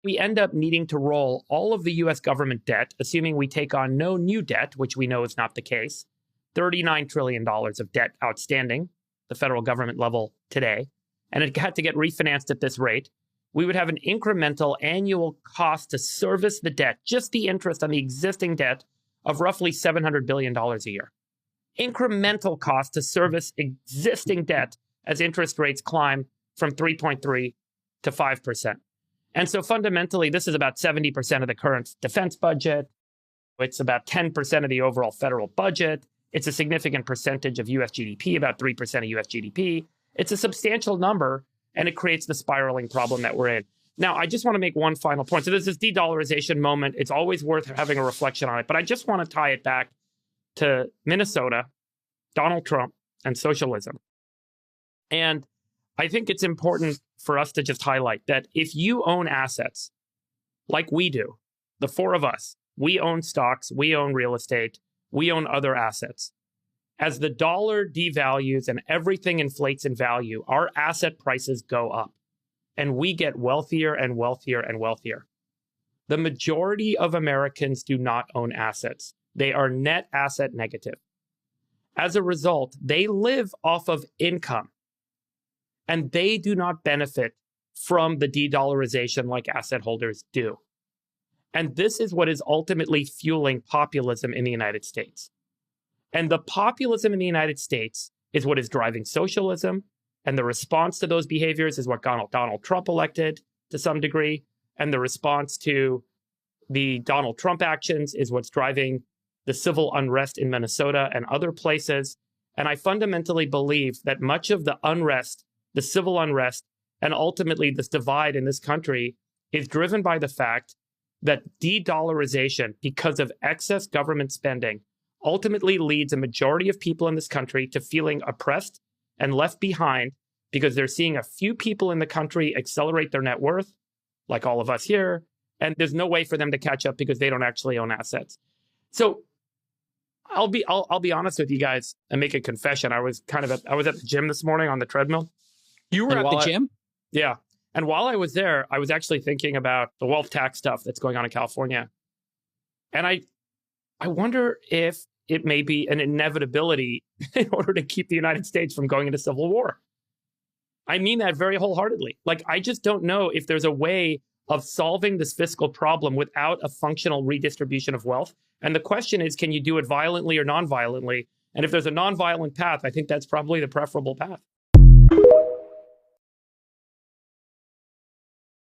We end up needing to roll all of the US government debt, assuming we take on no new debt, which we know is not the case, $39 trillion of debt outstanding, the federal government level today, and it had to get refinanced at this rate. We would have an incremental annual cost to service the debt, just the interest on the existing debt, of roughly $700 billion a year. Incremental cost to service existing debt as interest rates climb from 3.3 to 5%. And so fundamentally, this is about 70% of the current defense budget. It's about 10% of the overall federal budget. It's a significant percentage of US GDP, about 3% of US GDP. It's a substantial number, and it creates the spiraling problem that we're in. Now, I just want to make one final point. So there's this de-dollarization moment. It's always worth having a reflection on it, but I just want to tie it back to Minnesota, Donald Trump, and socialism. And I think it's important for us to just highlight that if you own assets like we do, the four of us, we own stocks, we own real estate, we own other assets. As the dollar devalues and everything inflates in value, our asset prices go up and we get wealthier and wealthier and wealthier. The majority of Americans do not own assets. They are net asset negative. As a result, they live off of income. And they do not benefit from the de-dollarization like asset holders do. And this is what is ultimately fueling populism in the United States. And the populism in the United States is what is driving socialism. And the response to those behaviors is what Donald Trump elected to some degree. And the response to the Donald Trump actions is what's driving the civil unrest in Minnesota and other places. And I fundamentally believe that much of the unrest, the civil unrest, and ultimately this divide in this country is driven by the fact that de-dollarization, because of excess government spending, ultimately leads a majority of people in this country to feeling oppressed and left behind because they're seeing a few people in the country accelerate their net worth, like all of us here, and there's no way for them to catch up because they don't actually own assets. So I'll be honest with you guys and make a confession. I was at the gym this morning on the treadmill. You were at the gym? Yeah. And while I was there, I was actually thinking about the wealth tax stuff that's going on in California. And I wonder if it may be an inevitability in order to keep the United States from going into civil war. I mean that very wholeheartedly. Like, I just don't know if there's a way of solving this fiscal problem without a functional redistribution of wealth. And the question is, can you do it violently or non-violently? And if there's a non-violent path, I think that's probably the preferable path.